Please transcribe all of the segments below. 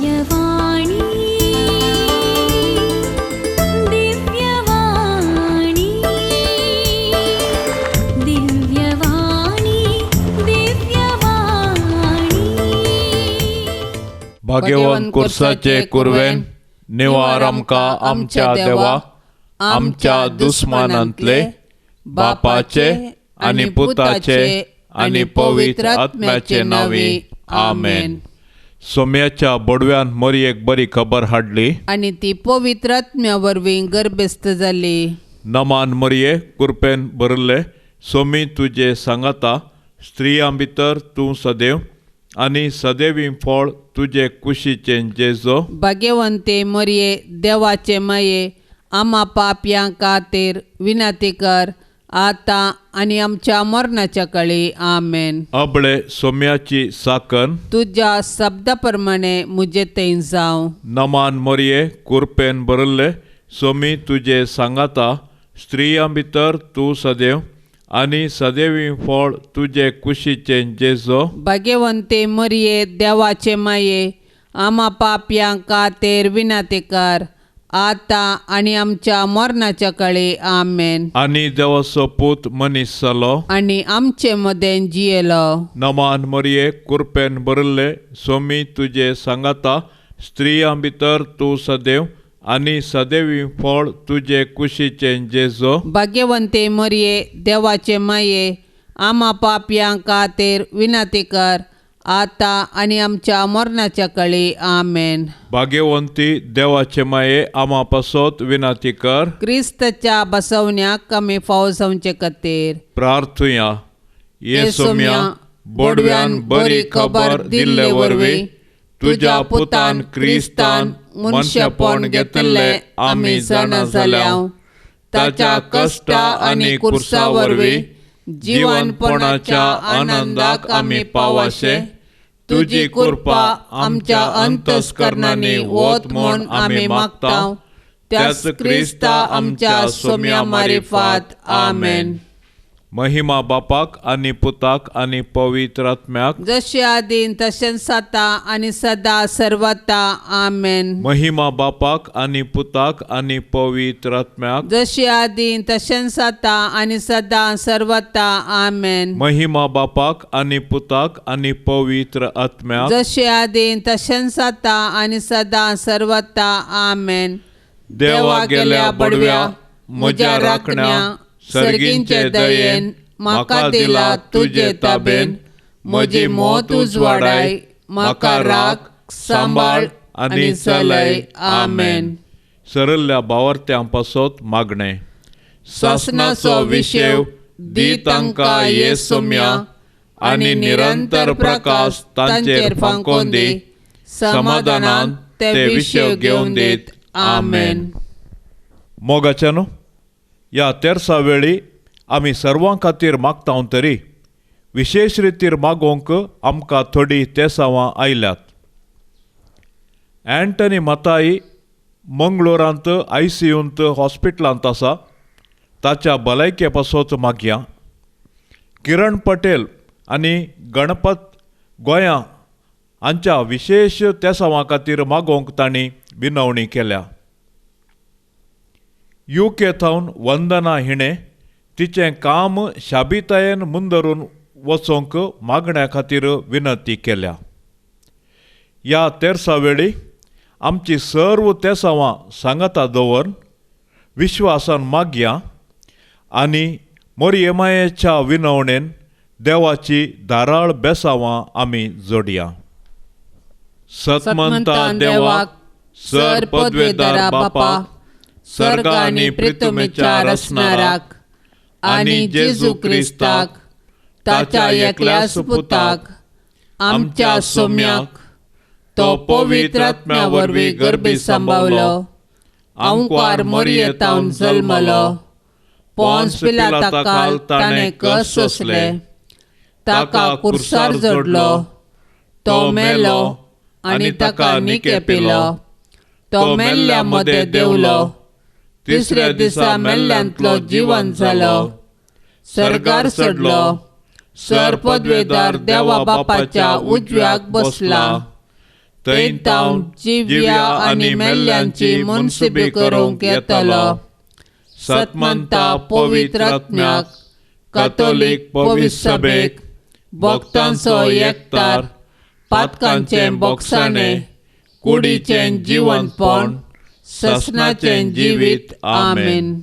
दिव्यवाणी दिव्यवाणी दिव्यवाणी दिव्यवाणी भाग्यवान कुर्साचे कुरवेन निवार आमकां आमच्या देवा आमच्या दुस्मानांतले बापाचे आनी पुताचे आनी पवित्र आत्म्याचे नावी आमेन. सोम्याच्या बोडव्यान मरियेक बरी खबर हाडली आनी ती पवित्र आत्म्या वरवीं गर्भस्थ जाली. नमान मरिये कृपेन भरले सोमी तुजे सांगाता स्त्रियां भितर तूं सदैव आनी सदैवी फळ तुजे कुशीचे जेजो. भाग्यवंते मरिये देवाचे माये आम्हा पापयां खातीर विनंती कर आता आनी आमच्या मरणाच्या काळी आमेन. अबळे सोम्याची साकन तुज्या शब्दा प्रमाणे मुजे थंय जावं. नमान मरिये कृपेन भरले सोमी तुजे सांगाता स्त्रियां भितर तूं सदैव आनी सदैवी फळ तुजे कुशीचे जेजो. भाग्यवंते मरिये देवाचे माये आम्हा पापयां खातीर विनंती कर आता आनी आमच्या मरणाच्या काळी आमेन. आनी देवाचो पूत मनीस जालो आनी आमचे मदें जियेलो. नमान मरिये कृपेन भरले सोमी तुजे सांगाता स्त्रियां भितर तूं सदैव आनी सदैवी फळ तुजे कुशीचे जेजो. भाग्यवंते मरिये देवाचे माये आम्हा पापयां खातीर विनंती कर आता आनी आमच्या मरणाच्या काळी आमेन. भाग्यवंती देवाचे माये आम्हा पासत विनंती कर. क्रिस्ताच्या बसवण्याक आमी फावो जावचे खातीर प्रार्थुया. येसोम्या बोडव्यान बरी खबर दिल्ले वरवीं तुज्या पुतान क्रिस्तान मनशापण घेतले आमी जाणा जाल्याव ताच्या कश्टा आनी कुर्सा वरवीं जिवनपणाच्या आनंदाक आमी पावाशे तुजी कृपा आमच्या अंतस्करणांनी वत म्हूण आमी मागताव. त्याच क्रिस्ता आमच्या सोम्या मारिफात आमेन. महिमा बापाक आनी पुताक आनी पवित्र आत्म्याक जशे आदीन तशेंच आता आनी सदा सर्वता आमेन. महिमा बापाक आनी पुताक आनी पवित्र आत्म्याक जशे आदीन तशेंच आता आनी सदा सर्वता आमेन. महिमा बापाक आनी पुताक आनी पवित्र आत्म्याक जशे आदीन तशेंच आता आनी सदा सर्वता आमेन. देवा गेल्या बडव्या म्हज्या राखण्या सर्गींचे दयेन म्हाका दिला तुजे ताबेन. म्हजी मोत उजवाडाय म्हाका राख सांबाळ आनी चलय आमेन. सरल्ल्या बावर्त्यां पासत मागणे. सासनाचो विशेव दी तांकां येसोम्या आनी निरंतर प्रकाश तांचेर फांकोन दी. समाधानान ते विशेव घेवन दीत आमेन. मोगाच्यानो ह्या तेरसा वेळी आमी सर्वां खातीर मागतां तरी विशेष रितीर मागोवंक आमकां थोडी तेसावां आयल्यात. एंटनी मताई मंगळुरांत ICUंत हॉस्पिटलांत आसा ताच्या भलायके पासत मागया. किरण पटेल आनी गणपत गोंया हांच्या विशेष तेसावां खातीर मागोवंक तांणी विनवणी केल्या. UK थावन वंदना हिणें तिचें काम शाबितायेन मुंदरून वचोंक मागण्या खातीर विनंती केल्या. ह्या तेरसा वेळी आमची सर्व तेसावां सांगाता दवर विश्वासान मागया आनी मोरयेमायेच्या विनवणेन देवाची धाराळ बेसावां आमी जोडया. सतमंता देवाक सर पदवेदारा बापा सर्ग आनी पृथ्वीच्या रचणाराक आनी जेजू क्रिस्ताक ताच्या एकल्याच पुताक आमच्या सोम्याक तो पवित्र आत्म्या वरवीं गर्भी सांबाळलो. अंकुर मरियेंतावन जल्मलो. पोंस पिलाता काल ताणें कस सोंसले. ताका कुर्सार जोडलो. तो मेलो आनी ताका निके पिलो. तो मेल्ल्या मदें देंवलो. तिसऱ्या दिसा मेल्ल्यांतलो जिवंत जालो. सर्गार चडलो. सर पदवेदार देवा बापाच्या उजव्याक बसला. थंय तांव जिव्या आनी मेल्ल्यांची मुनसुबी करूंक येतलो. सतमंता पवित्र आत्म्याक, कातोलीक पवित्र सभेक, भक्तांचो एकतार, पातकांचें बोगसाणें, कुडीचें जिवंतपण, ससनाचें जिवीत. आमेन.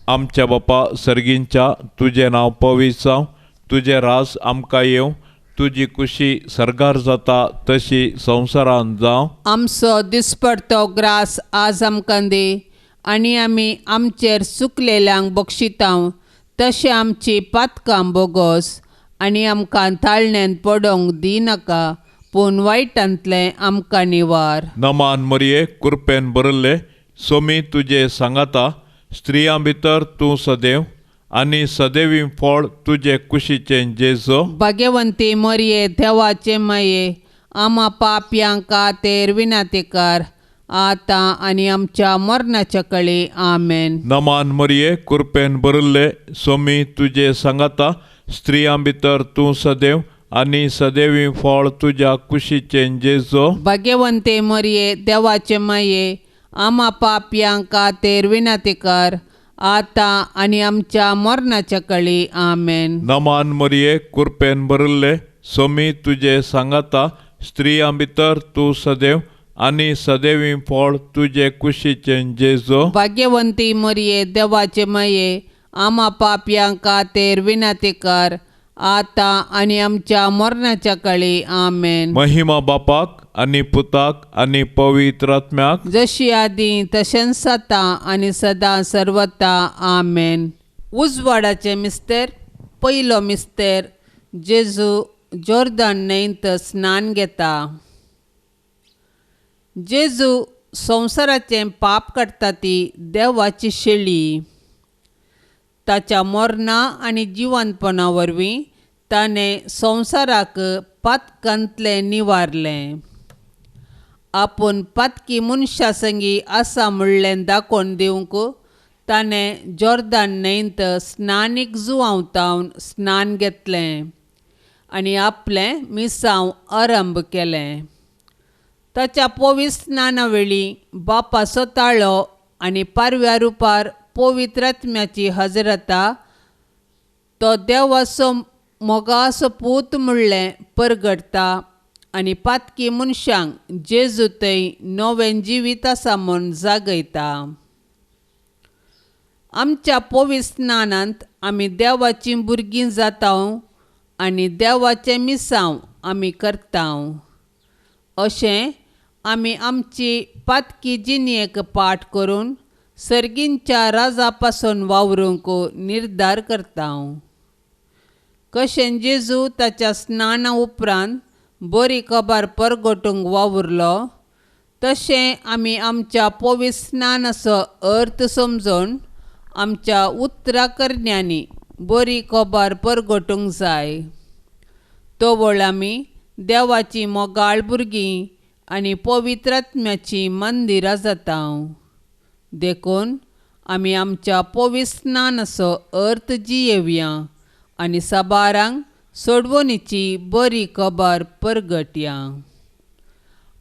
आमच्या बापा सर्गींच्या, तुजें नांव पवित्र जावं, तुजें राज आमकां येवं, तुजी कुशी सरगार जाता तशी संवसारांत जावं. आमचो दिसपडतो ग्रास आज आमकां दी, आनी आमी आमचेर चुकलेल्यांक बक्षितांव तशें आमची पातकां बोगोस, आनी आमकां ताळण्यांत पडोवंक दिनाका, पूण वायटांतलें आमकां निवार. नमान मरिये, कृपेन बरल्ले, सोमी तुजे सांगाता, स्त्रियां भितर तूं सदैव, आनी सदैवी फळ तुजे कुशीचें जेजो. भाग्यवंती मरिये, देवाचे माये, आमा पापयांक खातीर विनातेकार, आतां आनी आमच्या मरणाच्या कळी. आमेन. नमान मरिये, कृपेन बरल्ले, सोमी तुजे सांगाता, स्त्रियां भितर तूं सदैव, आनी सदैवी फळ तुज्या कुशीचें जेजो. भाग्यवंते मरिये, देवाचे माये, आमा पापयांक खातीर विनातेकार, आतां आनी आमच्या मरणाच्या कळी. आमेन. नमान मरिये, कृपेन बरल्ले, सोमी तुजे सांगाता, स्त्रियां भितर तूं सदैव, आनी सदैवी फळ तुजे कुशीचें जेजो. भाग्यवंती मरिये, देवाचे माये, आमा पापयांक खातीर विनातेकार, आतां आनी आमच्या मरणाच्या कळी. आमेन. महिमा बापाक आनी पुताक आनी पवित्र आत्म्याक, जशी आदी तशेंच आतां आनी सदां सर्वता. आमेन. उजवाडाचें मिस्तेर. पयलो मिस्तेर. जेजू जोर्दान न्हंयेंत स्नान घेता. जेजू संवसाराचें पाप काडटा ती देवाची शेळी. ताच्या मरणा आनी जिवंतपणा वरवीं ताणें संवसाराक पातकांतलें निवारलें. आपूण पातकी मनशा संगी आसा म्हणलें दाखोवन दिवंक ताणें जोर्दान न्हंयेंत स्नानीक जुवांवतावन स्नान घेतलें आनी आपलें मिसांव आरंभ केलें. ताच्या पवित्र स्नाना वेळी बापाचो ताळो आनी पारव्या रुपार पवित्र आत्म्याची हजरता तो देवाचो मोगाचो पूत म्हणलें परगडटा आनी पातकी मनशांक जेजू थंय नवें जिवीत आसा म्हूण जागयता. आमच्या पवित्र स्नानांत आमी देवाचीं भुरगीं जाताव आनी देवाचें मिसांव आमी करताव. अशें आमी आमची पातकी जिणेक पाठ करून सर्गींच्या राजा पासून वावरूंक निर्धार करताव. कशें जेजू ताच्या स्नाना उपरांत बरी खबर परगटूंक वावुरलो, तशें आमी आमच्या पवित्र स्नानाचो अर्थ समजून आमच्या उतराकरण्यांनी बरी खबर परगटूंक जाय. तोवळ आमी देवाची मोगाळ भुरगीं आनी पवित्र आत्म्याची मंदिरां जाताव. देखून आमी आमच्या पवित्र स्नानाचो अर्थ जियेवया आनी साबारांक सोडवणीची बरी खबर परगटया.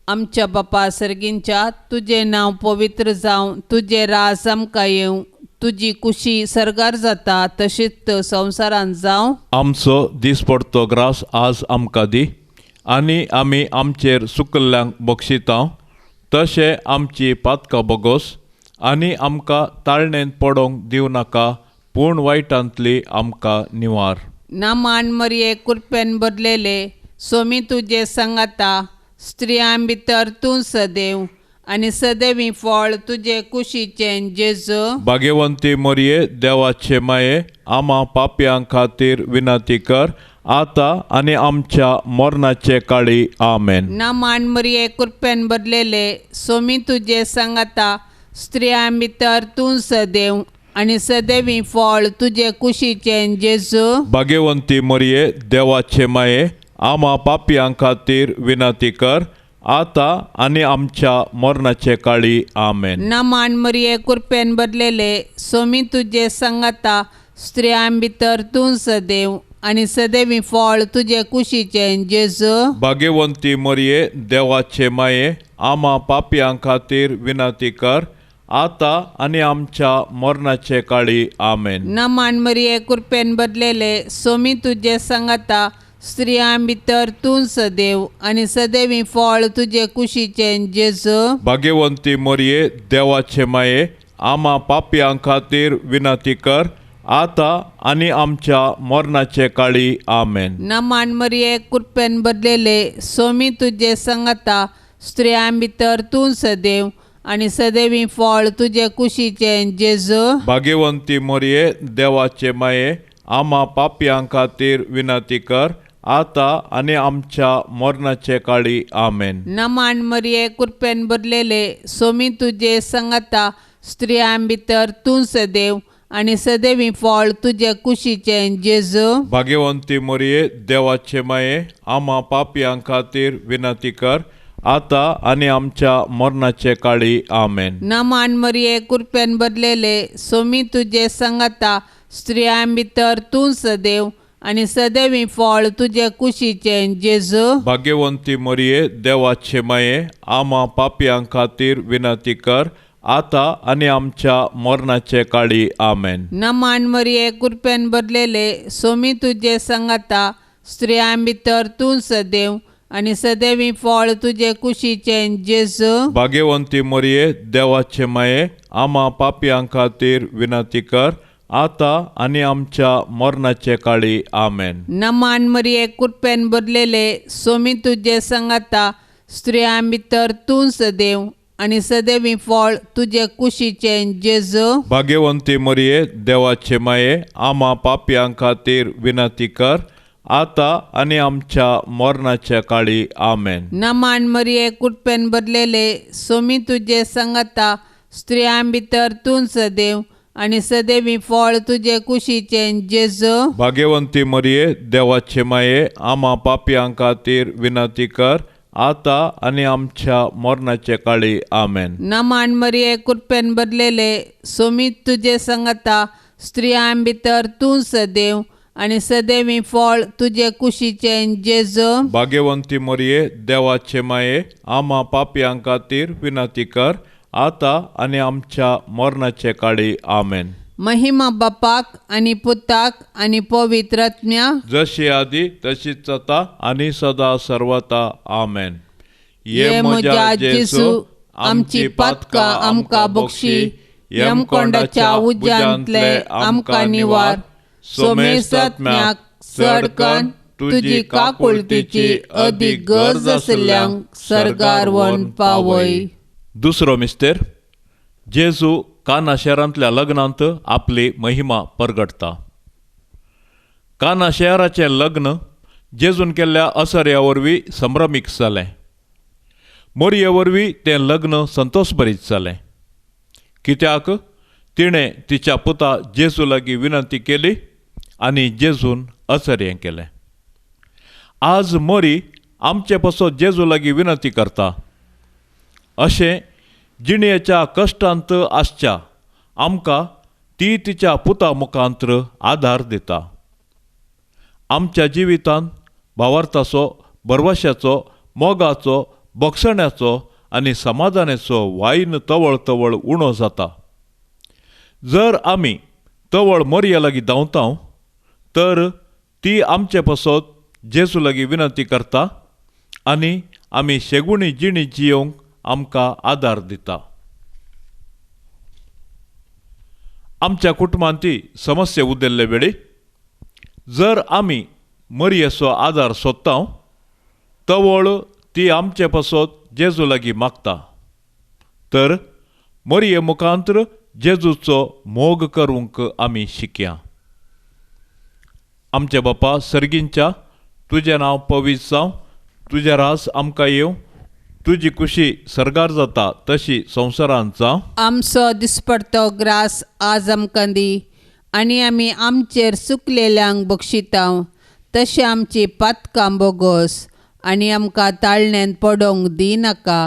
आमच्या बापा सर्गींच्या, तुजें नांव पवित्र जावं, तुजें राज आमकां येवं, तुजी कुशी सरगार जाता तशीच संवसारांत जावं. आमचो दिसपडतो ग्रास आज आमकां दी, आनी आमी आमचेर चुकल्ल्यांक बक्षितांव तशें आमची पातकां बोगोस, आनी आमकां ताळणेंत पडोवंक दिवनाका, पूण वायटांतली आमकां निवार. नामान मरिये, कृपेन भरलेले, सोमी तुजे सांगाता, स्त्रियां भितर तूं सदैव, आनी सदैवी फळ तुजे कुशीचें जेजू. भाग्यवंती मरिये, देवाचे माये, आमा पापयांक खातीर विनंती कर, आतां आनी आमच्या मरणाचे काळी. आमेन. नामान मरिये, कृपेन भरलेले, सोमी तुजे सांगाता, स्त्रियां भितर तूं सदैव, आनी सदैवी फळ तुजे कुशीचें जेजू. भाग्यवंती मरिये, देवाचे माये, आमा पापयांक खातीर विनंती कर, आतां आनी आमच्या मरणाचे काळी. आमेन. नामान मरिये, कृपेन भरलेले, सोमी तुजे सांगाता, स्त्रियां भितर तूं सदैव, आनी सदैवी फळ तुजे कुशीचें जेजू भाग्यवंती मरिये देवाचे माये आम्हा पापयां खातीर विनंती कर आता आनी आमच्या मरणाचे काळी आमेन. नमान मरिये कृपेन बदलेले सोमी तुजे सांगाता स्त्रियां भितर तूं सदैव आनी सदैवी फळ तुजे कुशीचें जेजू भाग्यवंती मरिये देवाचे माये आम्हा पापयां खातीर विनंती कर आता आनी आमच्या मरणाचे काळी आमेन. नमान मरिये कृपेन बदलेले सोमी तुजे सांगाता स्त्रियां भितर तूं सदैव आनी सदैवी फळ तुजे कुशीचें जेजू भाग्यवंती मरिये देवाचे माये आम्हा पापयां खातीर विनंती कर आता आनी आमच्या मरणाचे काळी आमेन. नमान मरिये कृपेन बदलेले सोमी तुजे सांगाता स्त्रियां भितर तूं सदैव आनी सदैवी फळ तुजे कुशीचें जेजू भाग्यवंती मरिये देवाचे माये आम्हा पापयां खातीर विनंती कर आता आनी आमच्या मरणाचे काळी आमेन. नमान मरिये कृपेन बदलेले सोमी तुजे सांगाता स्त्रियां भितर तूं सदैव आनी सदैवी फळ तुजे कुशीचें जेजू भाग्यवंती मरिये देवाचे माये आम्हा पापयां खातीर विनंती कर आता आनी आमच्या मरणाचे काळी आमेन. नमान मरिये कृपेन बदलेले सोमी तुजे सांगाता स्त्रियां भितर तूं सदैव आनी सदैवी फळ तुजे कुशीचें जेजू भाग्यवंती मरिये देवाचे माये आम्हा पापयां खातीर विनंती कर आता आनी आमच्या मरणाचे काळी आमेन. नमान मरिये कृपेन बदलेले सोमी तुजे सांगाता स्त्रियां भितर तूं सदैव आनी सदैवी फळ तुजे कुशीचें जेजू भाग्यवंती मरिये देवाचे माये आम्हा पापयां खातीर विनंती कर आता आनी आमच्या मरणाच्या काळी आमेन. नमान मरिये कृपेन बदलेले सोमी तुजे सांगाता स्त्रियां भितर तूं सदैव आनी सदैवी फळ तुजे कुशीचें जेजू भाग्यवंती मरिये देवाचे माये आम्हा पापयां खातीर विनंती कर आता आनी आमच्या मरणाचे काळी आमेन. नमान मरिये कृपेन बदलेले सोमी तुजे सांगाता स्त्रियां भितर तूं सदैव आनी सदैवी फळ तुजे कुशीचें जेजू भाग्यवंती मरिये देवाचे माये आम्हा पापयां खातीर विनंती कर आता आनी आमच्या मरणाचे काळी आमेन. महिमा बापाक आनी पुताक आनी पवित्र आत्म्या जशी आदी तशीच आता आनी सदा सर्वता आमेन. ये म्हज्या जेजू आमची पातकां आमकां बक्षी यमकोंडाच्या उज्यांतले आमकां निवार सोमेस आत्म्याक चडकन तुजी काकुळतीची अदीक गरज आशिल्ल्यांक सरकार व्हरून पावय. दुसरो मिस्तेर जेजू काना शहरांतल्या लग्नांत आपली महिमा परगटता. काना शहराचें लग्न जेजून केल्ल्या असर्या वरवीं संभ्रमीक जालें. मोरये वरवीं तें लग्न संतोशभरीत जालें, कित्याक तिणें तिच्या पुता जेजू लागीं विनंती केली आनी जेजून असर्यें केलें. आज मोरी आमचे पासो जेजू लागीं विनंती करता. अशें जिणेच्या कश्टांत आसच्या आमकां ती तिच्या पुता मुखांत्र आदार दिता. आमच्या जिवितांत भावार्थाचो, बरवशाचो, मोगाचो, बक्षण्याचो आनी समाधानाचो वायन तवळ तवळ उणो जाता. जर आमी तवळ मोरये लागीं धांवतां तर ती आमचे पासत जेजू लागीं विनंती करता आनी आमी शेगुणी जिणी जियोंक आमकां आदार दिता. आमच्या कुटुंबांती समस्या उदेल्ले वेळी जर आमी मोरयेचो आदार सोदता तवळ ती आमचे पासत जेजू लागीं मागता, तर मोरये मुखांत्र जेजूचो मोग करूंक आमी शिकया. आमचे बापा सर्गींच्या तुजें नांव पवित्र जावं, तुजें रास आमकां येवं, तुजी खुशी सरगार जाता तशी संवसारांत जावं. आमचो दिसपडटो ग्रास आज आमकां दी आनी आमी आमचेर चुकलेल्यांक बक्षिता तशें आमची पातकां बोगोस आनी आमकां ताळण्यांत पडोवंक दिनाका,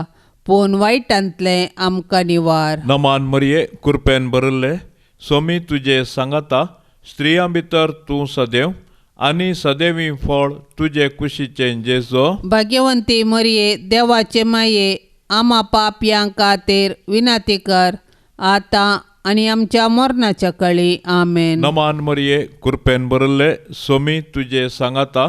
पूण वायटांतलें आमकां निवार. नमान मरिये कृपेन भरिल्ले, सोमी तुजे सांगाता स्त्रियां भितर तूं सदैव आनी सदैवी फळ तुजे कुशीचे जेजो भाग्यवंती मरिये देवाचे माये आम्हा पापयां खातीर विनाती कर आता आनी आमच्या मरणाच्या कळी आमेन. नमान मरिये कृपेन भरले सोमी तुजे सांगाता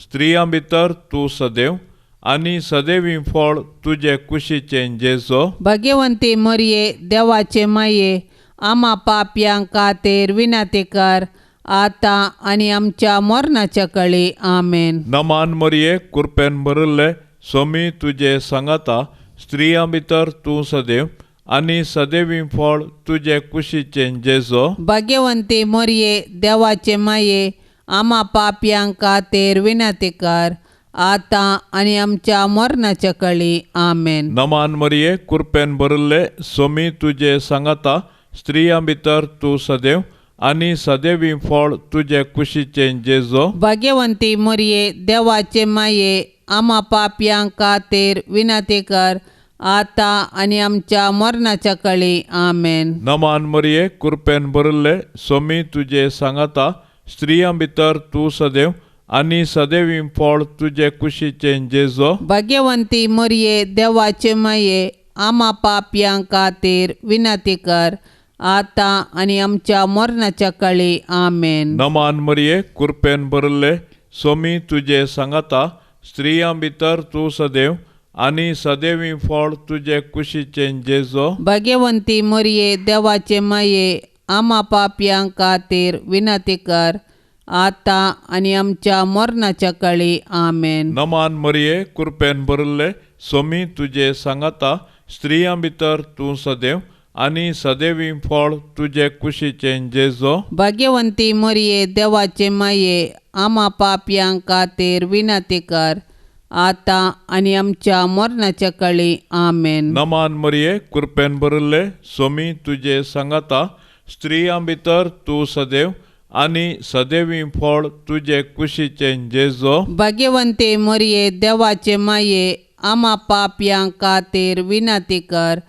स्त्रियां भितर तूं सदैव आनी सदैवी फळ तुजे कुशीचे जेजो भाग्यवंती मरिये देवाचे माये आम्हा पापयां खातीर विनाती कर आता आनी आमच्या मरणाच्या कळी आमेन. नमान मरिये कृपेन भरले सोमी तुजे सांगाता स्त्रियां भितर तूं सदैव आनी सदैवी फळ तुजे कुशीचे जेजो भाग्यवंती मरिये देवाचे माये आम्हा पापयां खातीर विनाती कर आता आनी आमच्या मरणाच्या कळी आमेन. नमान मरिये कृपेन भरले सोमी तुजे सांगाता स्त्रियां भितर तूं सदैव आनी सदैवी फळ तुजे कुशीचे जेजो भाग्यवंती मरिये देवाचे माये आम्हा पापयां खातीर विनाती कर आता आनी आमच्या मरणाच्या कळी आमेन. नमान मरिये कृपेन भरले सोमी तुजे सांगाता स्त्रियां भितर तूं सदैव आनी सदैवी फळ तुजे कुशीचे जेजो भाग्यवंती मरिये देवाचे माये आम्हा पापयां खातीर विनाती कर आता आनी आमच्या मरणाच्या कळी आमेन. नमान मरिये कृपेन भरले सोमी तुजे सांगाता स्त्रियां भितर तूं सदैव आनी सदैवी फळ तुजे कुशीचे जेजो भाग्यवंती मरिये देवाचे माये आम्हा पापयां खातीर विनाती कर आता आनी आमच्या मरणाच्या कळी आमेन. नमान मरिये कृपेन भरले सोमी तुजे सांगाता स्त्रियां भितर तूं सदैव आनी सदैवी फळ तुजे कुशीचे जेजो भाग्यवंती मरिये देवाचे माये आम्हा पापयां खातीर विनाती कर आता आनी आमच्या मरणाच्या कळी आमेन. नमान मरिये कृपेन भरले सोमी तुजे सांगाता स्त्रियां भितर तूं सदैव आनी सदैवी फळ तुजे कुशीचे जेजो भाग्यवंती मरिये देवाचे माये आम्हा पापयां खातीर विनाती कर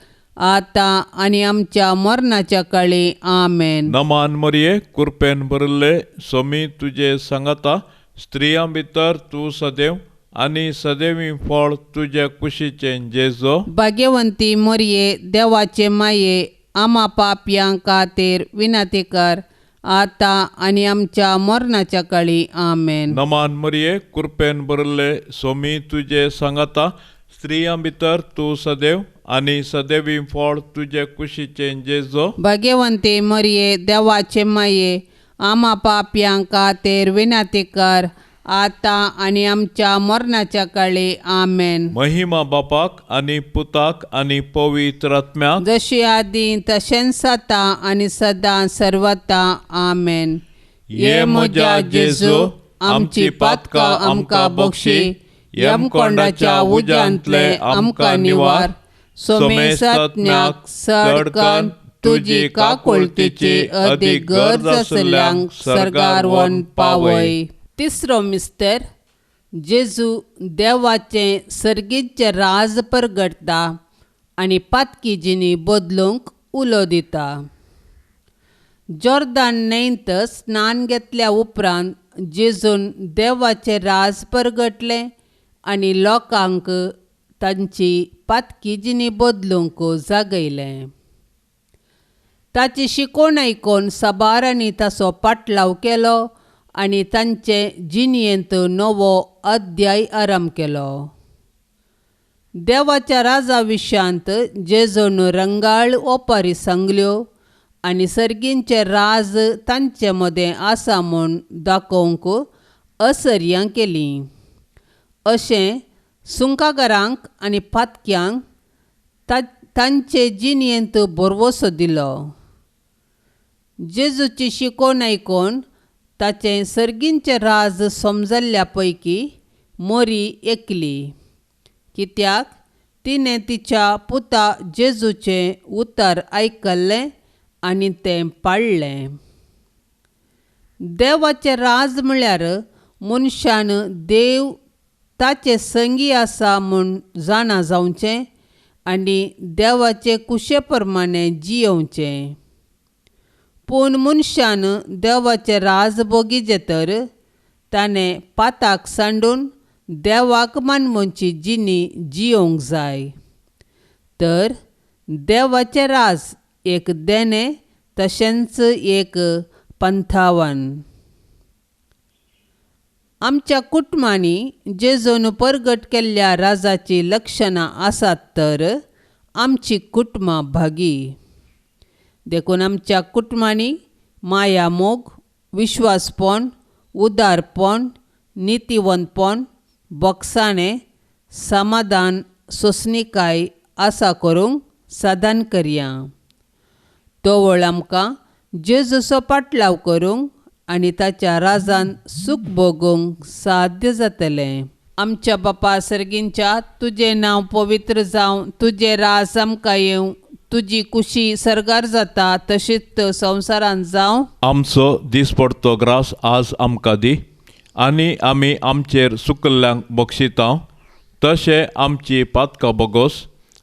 आता आनी आमच्या मरणाच्या कळी आमेन. नमान मरिये कृपेन भरले सोमी तुजे सांगाता स्त्रियां भितर तूं सदैव आनी सदैवी फळ तुजे कुशीचे जेजो भाग्यवंती मरिये देवाचे माये आम्हा पापयां खातीर विनाती कर आता आनी आमच्या मरणाच्या कळी आमेन. नमान मरिये कृपेन भरले सोमी तुजे सांगाता स्त्रियां भितर तूं सदैव आनी सदैवी फळ तुजे कुशीचे जेजो भाग्यवंती मरिये देवाचे माये आम्हा पापयां खातीर विनाती कर आता आनी आमच्या मरणाच्या कळी आमेन. महिमा बापाक आनी पुताक आनी पवित्र आत्म्याक जशी आदी तशेंच आता आनी सदां सर्वता आमेन. ये म्हज्या जेजू आमची पातकां आमकां बक्षी यमकोंडाच्या उज्यांतले आमकां निवार सोमे सत्म्याक सडकन तुजी काकुळतीची अदीक गरज आसल्यांक सर्गार व्हरून पावय. तिसरो मिस्तर जेजू देवाचें सर्गीचें राज परगटता आनी पातकी जिणी बदलूंक उलो दिता. जॉर्दान न्हंयेंत स्नान घेतल्या उपरांत जेजून देवाचें राज परगटलें आनी लोकांक तांची पातकी जिणी बदलूंक जागयलें. ताची शिकोण आयकून साबारांनी ताचो पाटलाव केलो आनी तांचे जिणयेंत नवो अध्याय आरंभ केलो. देवाच्या राजा विशयांत जेजून रंगाळ ओपारी सांगल्यो आनी सर्गींचें राज तांचे मदें आसा म्हूण दाखोवंक असर्यां केलीं. अशें सुंकाकारांक आनी पातक्यांक तांचे जिणयेंत बरवसो दिलो. जेजूची शिकोण आयकून ताचें सर्गींचें राज समजल्ल्या पैकी मोरी एकली, कित्याक तिणें तिच्या पुता जेजूचें उतर आयकल्लें आनी तें पाळ्ळें. देवाचें राज म्हळ्यार मनशान देव ताचे संगी आसा म्हूण जाणा जावचें आनी देवाचे कुशे प्रमाणें जियोवचें. पूण मनशान देवाचें राज भोगिचें तर ताणें पाताक सांडून देवाक मानवनची जिणी जियोंक जाय. तर देवाचें राज एक देणें तशेंच एक पंथावन. आमच्या कुटुंबांनी जेजून परगट केल्ल्या राजाची लक्षणां आसात तर आमची कुटुंबां भागी. देखून आमच्या कुटुंबांनी माया मोग, विश्वासपण, उदारपण, नितीवंतपण, बोगसाणें, समाधान, सोंसणीकाय आसा करूंक साधन करया. तोवळ आमकां जेजूचो पाटलाव करूंक आनी ताच्या राजान सूख भोगूंक साध्य जातलें. आमच्या बापा सर्गींच्या, तुजें नांव पवित्र जावं, तुजें राज आमकां येवं, तुजी कुशी सरगार जाता तशीच संवसारांत जावं. आमचो दिसपडतो ग्रास आज आमकां दी, आनी आमी आमचेर सुकल्ल्यांक बक्षितांव. तशें आमची पातकां बोगोस,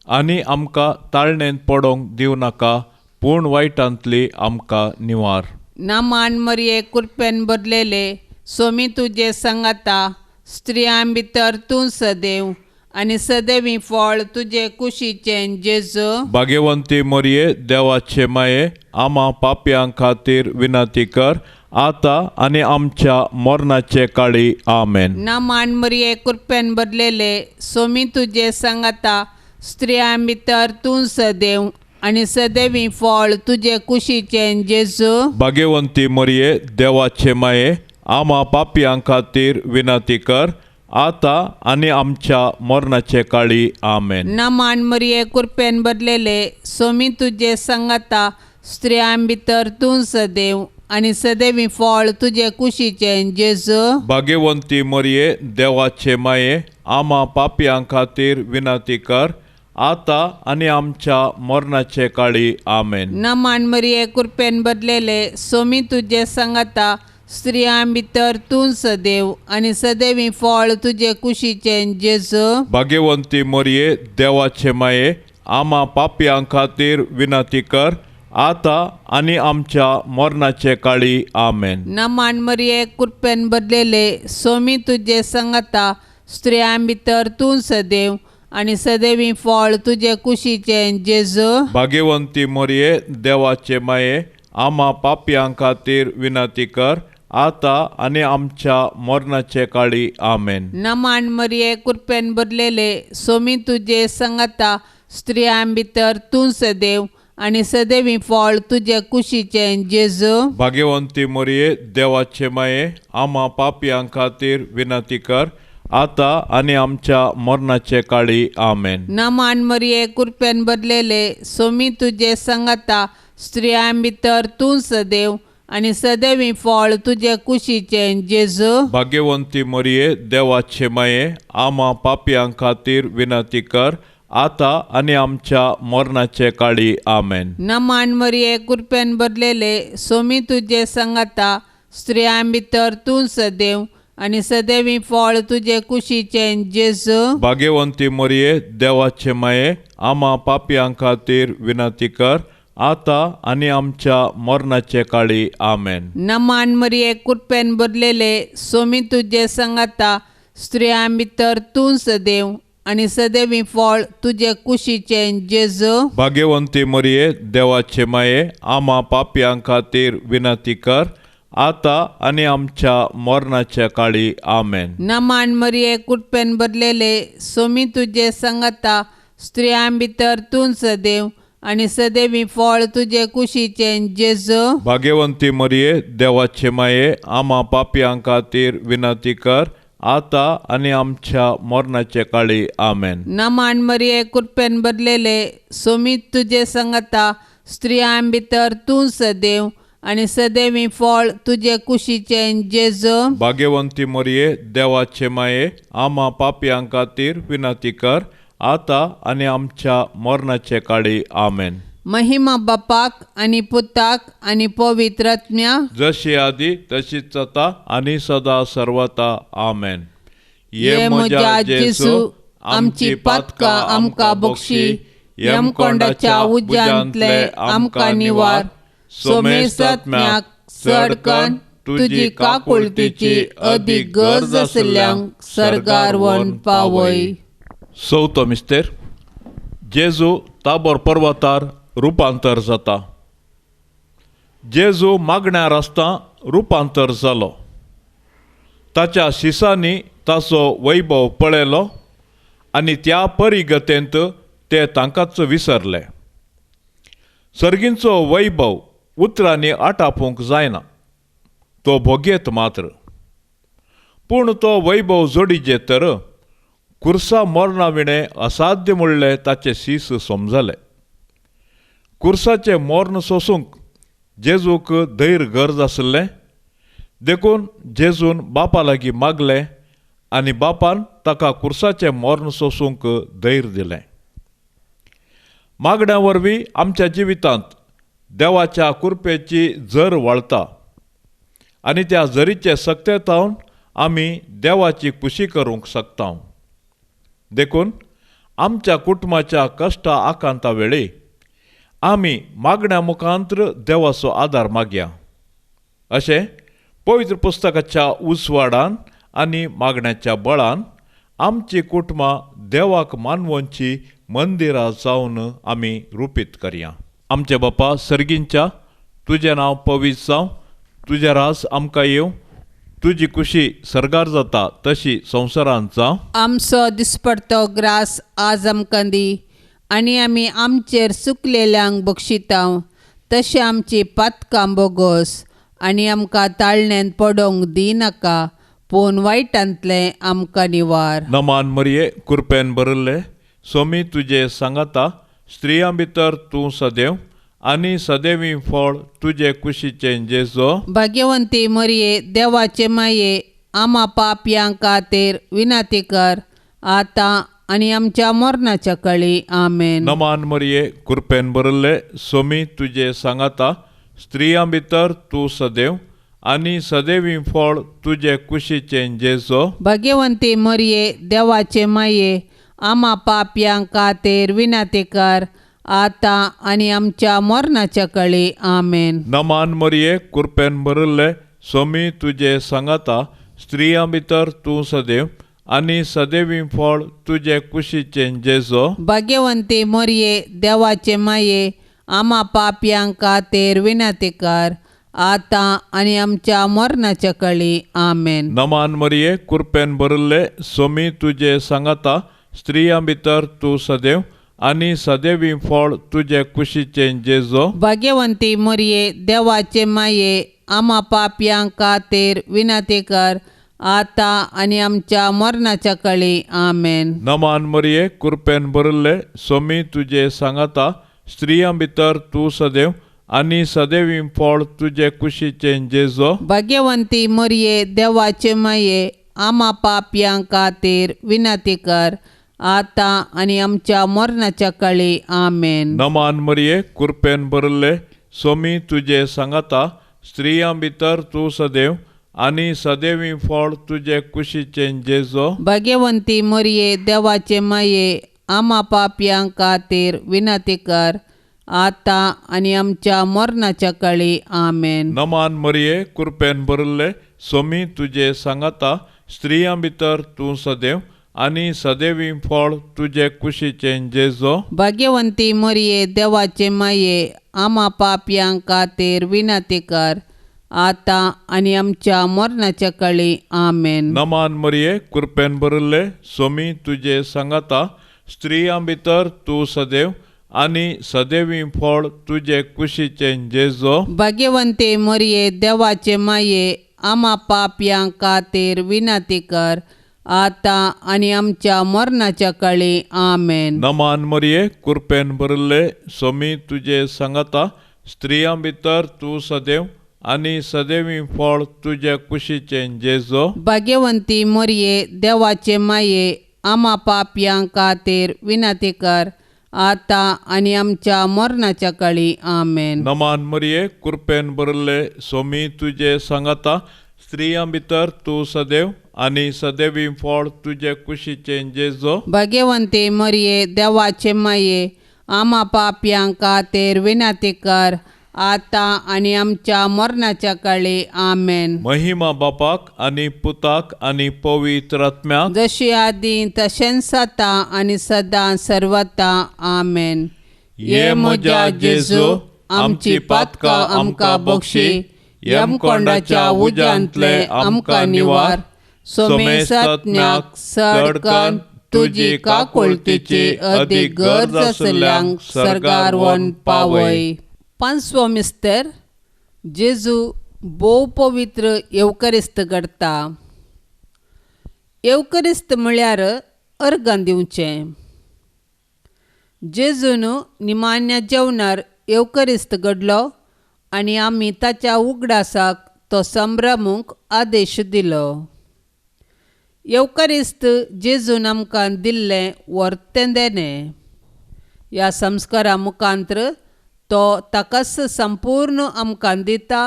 आनी आमकां ताळणेन पडोवंक दिवं नाका, पूण वायटांतली आमकां निवार. नामान मरये कृपेन भरलेले, सोमी तुजे सांगाता, स्त्रियां भितर तूं सदैव, आनी सदैवी फळ तुजे कुशीचें जेजू. भाग्यवंती मरये, देवाचे माये, आम्हा पापयां खातीर विनंती कर, आता आनी आमच्या मरणाचे काळी. आमेन. नामान मरये कृपेन भरलेले, सोमी तुजे सांगाता, स्त्रियां भितर तूं सदैव, आनी सदैवी फळ तुजे कुशीचें जेजू. भाग्यवंती मरये, देवाचे माये, आम्हा पापयां खातीर विनंती कर, आता आनी आमच्या मरणाचे काळी. आमेन. नामान मरये कृपेन भरलेले, सोमी तुजे सांगाता, स्त्रियां भितर तूं सदैव, आनी सदैवी फळ तुजे कुशीचें जेजू. भाग्यवंती मरये, देवाचे माये, आम्हा पापयां खातीर विनंती कर, आता आनी आमच्या मरणाचे काळी. आमेन. नामान मरये कृपेन भरलेले, सोमी तुजे सांगाता, स्त्रियां भितर तूं सदैव, आनी सदैवी फळ तुजे कुशीचें जेजू. भाग्यवंती मरये, देवाचे माये, आम्हा पापयां खातीर विनंती कर, आता आनी आमच्या मरणाचे काळी. आमेन. नामान मरये कृपेन भरलेले, सोमी तुजे सांगाता, स्त्रियां भितर तूं सदैव, आनी सदैवी फळ तुजे कुशीचें जेजू. भाग्यवंती मरये, देवाचे माये, आम्हा पापयां खातीर विनंती कर, आता आनी आमच्या मरणाचे काळी. आमेन. नामान मरये कृपेन भरलेले, सोमी तुजे सांगाता, स्त्रियां भितर तूं सदैव, आनी सदैवी फळ तुजे कुशीचें जेजू. भाग्यवंती मरये, देवाचे माये, आम्हा पापयां खातीर विनंती कर, आता आनी आमच्या मरणाचे काळी. आमेन. नामान मरये कृपेन भरलेले, सोमी तुजे सांगाता, स्त्रियां भितर तूं सदैव, आनी सदैवी फळ तुजे कुशीचें जेजू. भाग्यवंती मरये, देवाचे माये, आम्हा पापयां खातीर विनंती कर, आता आनी आमच्या मरणाचे काळी. आमेन. नामान मरये कृपेन भरलेले, सोमी तुजे सांगाता, स्त्रियां भितर तूं सदैव, आनी सदैवी फळ तुजे कुशीचें जेजू. भाग्यवंती मरये, देवाचे माये, आम्हा पापयां खातीर विनंती कर, आता आनी आमच्या मरणाचे काळी. आमेन. नामान मरये कृपेन भरलेले, सोमी तुजे सांगाता, स्त्रियां भितर तूं सदैव, आनी सदैवी फळ तुजे कुशीचें जेजू. भाग्यवंती मरये, देवाचे माये, आम्हा पापयां खातीर विनंती कर, आता आनी आमच्या मरणाच्या काळी. आमेन. नामान मरये कृपेन भरलेले, सोमी तुजे सांगाता, स्त्रियां भितर तूं सदैव, आनी सदैवी फळ तुजे कुशीचें जेजू. भाग्यवंती मरये, देवाचे माये, आम्हा पापयां खातीर विनंती कर, आता आनी आमच्या मरणाचे काळी. आमेन. नामान मरये कृपेन भरलेले, सोमी तुजे सांगाता, स्त्रियां भितर तूं सदैव, आनी सदैवी फळ तुजे कुशीचें जेजू. भाग्यवंती मरये, देवाचे माये, आम्हा पापयां खातीर विनंती कर, आता आनी आमच्या मरणाचे काळी. आमेन. महिमा बापाक आनी पुताक आनी पवित्र आत्म्या, जशी आदी तशीच आता आनी सदा सर्वता. आमेन. ये म्हज्या जेजू, आमची पातकां आमकां बक्षी, यमकोंडाच्या उज्यांतले आमकां निवार, सोमेस्त आत्म्याक चड कन्न तुजी काकुळतीची अदीक गरज आसल्ल्यांक सरकार वण पावय. 4थो मिस्तेर. जेजू ताबोर पर्वतार रुपांतर जाता. जेजू मागण्यार आसता रुपांतर जालो. ताच्या शिसांनी ताचो वैभव पळयलो आनी त्या परिगतेंत ते तांकांच विसरले. सर्गींचो वैभव उतरांनी आटापूंक जायना, तो भोगयेत मात्र. पूण तो वैभव जोडिजे तर कुर्सा मोर्ना असाध्य म्हणले ताचे शीस समजले. कुर्साचे मोर्न सोसूंक जेजूक धैर्य गरज आसलें देखून जेजून बापा लागीं मागलें आनी बापान ताका कुर्साचें मोर्न सोसूंक धैर्य दिलें. मागण्या वरवीं आमच्या जिवितांत देवाच्या कृपेची झर वळता आनी त्या झरीचे सक्तेतावन आमी देवाची खुशी करूंक शकता. देखून आमच्या कुटुंबाच्या कश्टा आकांता वेळी आमी मागण्या मुखांत्र देवाचो आदार मागया. अशें पवित्र पुस्तकाच्या उजवाडान आनी मागण्याच्या बळान आमची कुटुंबां देवाक मानवंची मंदिरां जावन आमी रुपीत करया. आमचे बापा सर्गींच्या, तुजें नांव पवित्र जावं, तुजें रास आमकां येवं, तुजी खुशी सर्गार जाता तशी संवसारांत जावं. आमचो दिसपडटो ग्रास आज आमकां दी आनी आमी आमचेर चुकलेल्यांक बक्षितांव तशें आमची पातकां बोगोस आनी आमकां ताळण्यांत पडोवंक दिनाका, पूण वायटांतलें आमकां निवार. नमान मरिये, कृपेन भरिल्ले, सोमी तुजे सांगाता, स्त्रियां भितर तूं सदैव आनी सदैवी फळ तुजे कुशीचें जेजो. भाग्यवंती मरिये, देवाचे माये, आमा पापयांक खातीर विनाती कर, आतां आनी आमच्या मरणाच्या कळी. आमेन. नमान मरिये, कृपेन भरिल्ले, सोमी तुजे सांगाता, स्त्रियां भितर तूं सदैव आनी सदैवी फळ तुजे कुशीचें जेजो. भाग्यवंती मरिये, देवाचे माये, आमा पापयांक खातीर विनाती कर, आतां आनी आमच्या मरणाच्या कळी. आमेन. नमान मरिये, कृपेन भरिल्ले, सोमी तुजे सांगाता, स्त्रियां भितर तूं सदैव आनी सदैवी फळ तुजे कुशीचें जेजो. भाग्यवंती मरिये, देवाचे माये, आमा पापयांक खातीर विनाती कर, आतां आनी आमच्या मरणाच्या कळी. आमेन. नमान मरिये, कृपेन भरिल्ले, सोमी तुजे सांगाता, स्त्रियां भितर तूं सदैव आनी सदैवी फळ तुजे कुशीचें जेजो. भाग्यवंती मरिये, देवाचे माये, आमा पापयांक खातीर विनाती कर, आतां आनी आमच्या मरणाच्या कळी. आमेन. नमान मरिये, कृपेन भरिल्ले, सोमी तुजे सांगाता, स्त्रियां भितर तूं सदैव आनी सदैवी फळ तुजे कुशीचें जेजो. भाग्यवंती मरिये, देवाचे माये, आमा पापयांक खातीर विनाती कर, आतां आनी आमच्या मरणाच्या कळी. आमेन. नमान मरिये, कृपेन भरिल्ले, सोमी तुजे सांगाता, स्त्रियां भितर तूं सदैव आनी सदैवी फळ तुजे कुशीचें जेजो. भाग्यवंती मरिये, देवाचे माये, आमा पापयांक खातीर विनाती कर, आतां आनी आमच्या मरणाच्या कळी. आमेन. नमान मरिये, कृपेन भरिल्ले, सोमी तुजे सांगाता, स्त्रियां भितर तूं सदैव आनी सदैवी फळ तुजे कुशीचें जेजो. भाग्यवंती मरिये, देवाचे माये, आमा पापयांक खातीर विनाती कर, आतां आनी आमच्या मरणाच्या कळी. आमेन. नमान मरिये, कृपेन भरिल्ले, सोमी तुजे सांगाता, स्त्रियां भितर तूं सदैव आनी सदैवी फळ तुजे कुशीचें जेजो. भाग्यवंती मरिये, देवाचे माये, आमा पापयांक खातीर विनाती कर, आतां आनी आमच्या मरणाच्या कळी. आमेन. नमान मरिये, कृपेन भरिल्ले, सोमी तुजे सांगाता, स्त्रियां भितर तूं सदैव आनी सदैवी फळ तुजे कुशीचें जेजो. भाग्यवंती मरिये, देवाचे माये, आमा पापयांक खातीर विनाती कर, आतां आनी आमच्या मरणाच्या कळी. आमेन. नमान मरिये, कृपेन भरिल्ले, सोमी तुजे सांगाता, स्त्रियां भितर तूं सदैव आनी सदैवी फळ तुजे कुशीचें जेजो. भाग्यवंती मरिये, देवाचे माये, आमा पापयांक खातीर विनाती कर, आता आणि आमच्या मरणाच्या काळी आमेन. महिमा बापाक आणि पुताक आणि पवित्र आत्म्याक, जशी आदी तशेंच आता आणि सदां सर्वता आमेन. ये म्हज्या जेजू, आमची पातकां आमकां बक्षी, यमकोंडाच्या उज्यांतले आमकां निवार. सोमेस आत्म्याक चडकन तुजी काकुळतीची अदीक गरज आसल्यांक सर्गार व्हरून पावय. पांचवो मिस्तर, जेजू भोव पवित्र येवकरिस्त करता. येवकरिस्त म्हळ्यार अर्गां दिवचें. जेजून निमाण्या जेवणार येवकरिस्त घडलो आनी आमी ताच्या उगडासाक तो संभ्रमूंक आदेश दिलो. येवकरिस्त जेजून आमकां दिल्लें वर्तें देणें. ह्या संस्कारा मुखांत्र तो ताकाच संपूर्ण आमकां दिता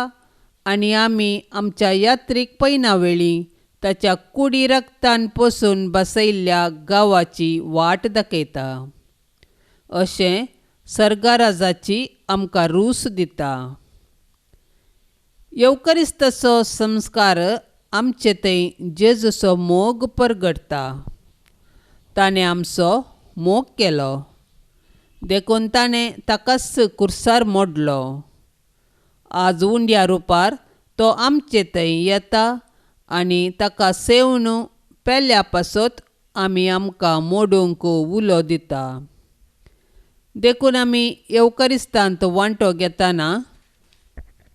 आनी आमी आमच्या यात्रेक पैना वेळी ताच्या कुडी रक्तान पसून बसयल्ल्या गांवाची वाट दाखयता. अशें सर्गाराजाची आमकां रूस दिता. येवकरिस्ताचो संस्कार आमचे थंय जेजूचो मोग परगटता. ताणें आमचो मोग केलो, देखून ताणें ताकाच कुर्सार मोडलो. आज उंड्या रुपार तो आमचे थंय येता आनी ताका सेवन पेल्या पासत आमी आमकां मोडूंक उलो दिता. देखून आमी येवकरिस्तांत वांटो घेतना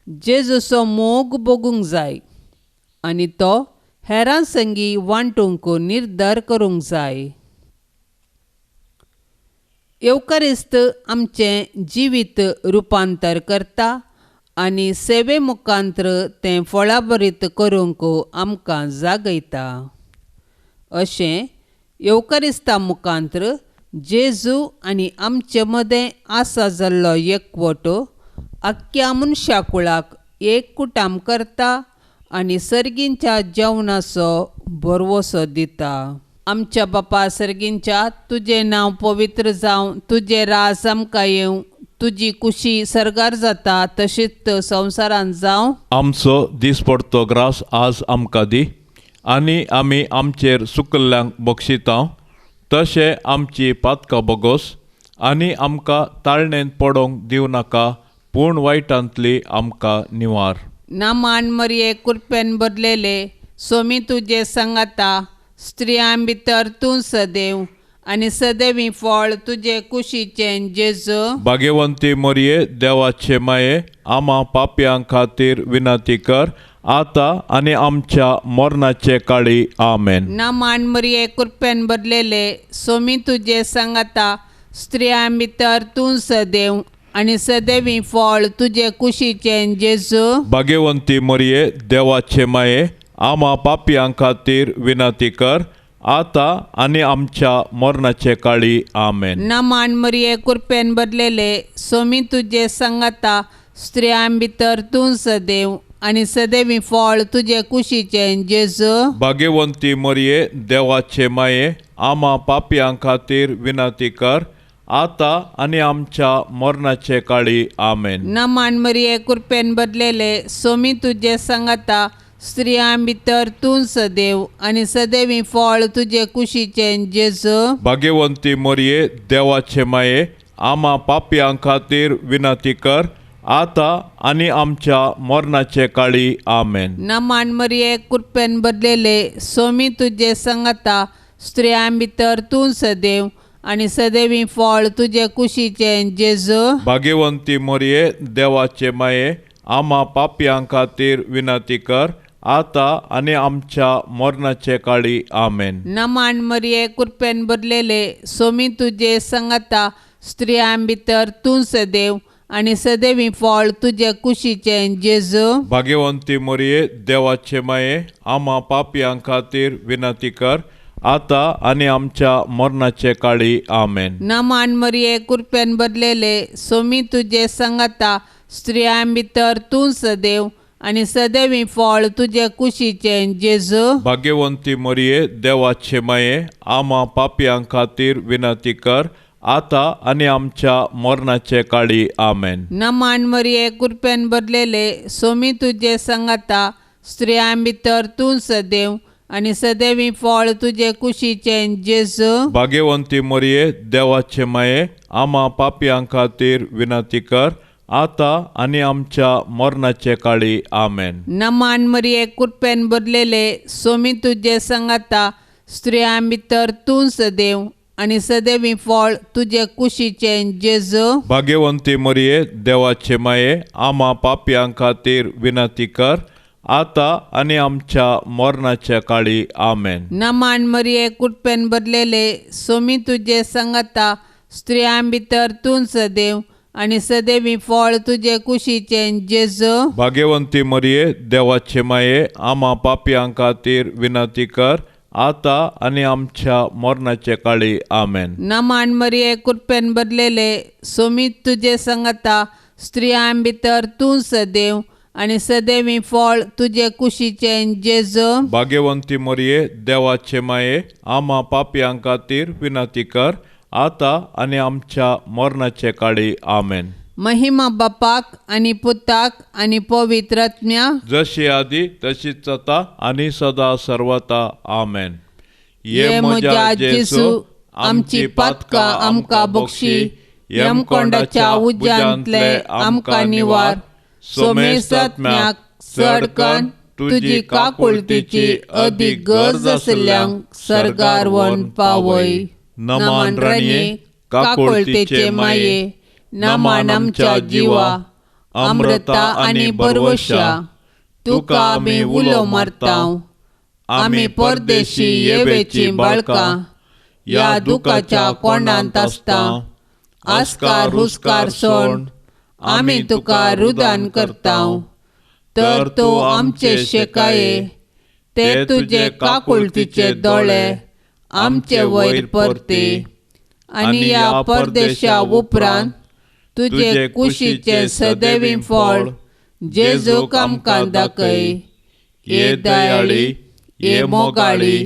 जेजूचो मोग भोगूंक जाय आनी तो हेरां संगी वांटूंक निर्धार करूंक जाय. येवकरिस्त आमचें जिवीत रुपांतर करता आनी सेवे मुखांत्र तें फळाभरीत करूंक आमकां जागयता. अशें येवकरिस्ता मुखांत्र जेजू आनी आमचे मदें आसा जाल्लो एकवट आख्ख्या मनशा कुळाक एककुटाम करता आनी सर्गींच्या जेवणाचो भरवोसो दिता. आमच्या बापा सर्गींच्या, तुजें नांव पवित्र जावं, तुजें राज आमकां येवं, तुजी कुशी सर्गार जाता तशीच संवसारांत जावं. आमचो दिसपडतो ग्रास आज आमकां दी, आनी आमी आमचेर सुकल्ल्यांक बक्षिता तशें आमची पातकां बोगोस, आनी आमकां ताळणेन पडोवंक दिवं नाका, पूण वायटांतली आमकां निवार. नामान मरये कृपेन भरलेले, सोमी तुजे सांगाता, स्त्रियां भितर तूं सदैव आनी सदैवी फळ तुजे कुशीचें जेजू. भाग्यवंती मोरये, देवाचे माये, आमा पापयां खातीर विनंती कर, आता आनी आमच्या मरणाचे काळी आमेन. नामान मरये कृपेन भरलेले, सोमी तुजे सांगाता, स्त्रियां भितर तूं सदैव आनी सदैवी फळ तुजे कुशीचें जेजू. भाग्यवंती मोरये, देवाचे माये, आमा पापयां खातीर विनंती कर, आता आनी आमच्या मरणाचे काळी आमेन. नामान मरये कृपेन भरलेले, सोमी तुजे सांगाता, स्त्रियां भितर तूं सदैव आनी सदैवी फळ तुजे कुशीचें जेजू. भाग्यवंती मोरये, देवाचे माये, आमा पापयां खातीर विनंती कर, आता आनी आमच्या मरणाचे काळी आमेन. नामान मरये कृपेन भरलेले, सोमी तुजे सांगाता, स्त्रियां भितर तूं सदैव आनी सदैवी फळ तुजे कुशीचें जेजू. भाग्यवंती मोरये, देवाचे माये, आमा पापयां खातीर विनंती कर, आता आनी आमच्या मरणाचे काळी आमेन. नामान मरये कृपेन भरलेले, सोमी तुजे सांगाता, स्त्रियां भितर तूं सदैव आनी सदैवी फळ तुजे कुशीचें जेजू. भाग्यवंती मोरये, देवाचे माये, आमा पापयां खातीर विनंती कर, आता आनी आमच्या मरणाचे काळी आमेन. नामान मरये कृपेन भरलेले, सोमी तुजे सांगाता, स्त्रियां भितर तूं सदैव आनी सदैवी फळ तुजे कुशीचें जेजू. भाग्यवंती मोरये, देवाचे माये, आमा पापयां खातीर विनंती कर, आता आनी आमच्या मरणाचे काळी आमेन. नामान मरये कृपेन भरलेले, सोमी तुजे सांगाता, स्त्रियां भितर तूं सदैव आनी सदैवी फळ तुजे कुशीचें जेजू. भाग्यवंती मोरये, देवाचे माये, आमा पापयां खातीर विनंती कर, आता आणि आमच्या मरणाचे काळी आमेन. नमान मरिये कृपेन भरलेले सोमी तुझे संगता स्त्रियां भितर तूं सदैव आणि सदैवी फळ तुझे कुशीचे जेजू. भाग्यवंती मरिये देवाचे माये आम्हा पापयां खातीर विनंती कर आता आणि आमच्या मरणाचे काळी आमेन. नमान मरिये कृपेन भरलेले सोमी तुझे संगता स्त्रियां भितर तूं सदैव आणि सदैवी फळ तुझे कुशीचे जेजू. भाग्यवंती मरिये देवाचे माये आम्हा पापयां खातीर विनंती कर आता आणि आमच्या मरणाच्या काळी आमेन. नमान मरिये कृपेन भरलेले सोमी तुझे संगता स्त्रियां भितर तूं सदैव आणि सदैवी फळ तुझे कुशीचे जेजू. भाग्यवंती मरिये देवाचे माये आम्हा पापयां खातीर विनंती कर आता आणि आमच्या मरणाचे काळी आमेन. नमान मरिये कृपेन भरलेले सोमी तुझे संगता स्त्रियां भितर तूं सदैव आणि सदैवी फळ तुझे कुशीचे जेजू. भाग्यवंती मरिये देवाचे माये आम्हा पापयां खातीर विनंती कर आता आणि आमच्या मरणाचे काळी आमेन. महिमा बापाक आणि पुताक आणि पवित्र आत्म्या जशी आधी तशीच आता आणि सदा सर्वता आमेन. ये म्हज्या जेजू आमची पातकां आमकां बक्षी यमकोंडाच्या उज्यांतले आमकां निवार. सोमेस आत्म्याक चडकन तुजी काकुळतीची अदीक गरज आसल्यांक सर्गार व्हरून पावय. नमान राणये काकुळतीचे माये नमान आमच्या जिवा अमृता आणि बरवशा तुका आमी उलो मारताव. आमी परदेशी येवेची बाळकां या दुखाच्या कोंडांत आसता. आस्कार हुस्कार सोड आमी तुका रुदान करताव. तर तूं आमचे शेकाये ते तुजे काकुळतीचे दोळे आमचे वयर परते आणि या परदेशा उपरांत तुजे कुशीचे सदैवी फळ जेजूक आमकां दाखय. ये दयाळी ये मोगाळी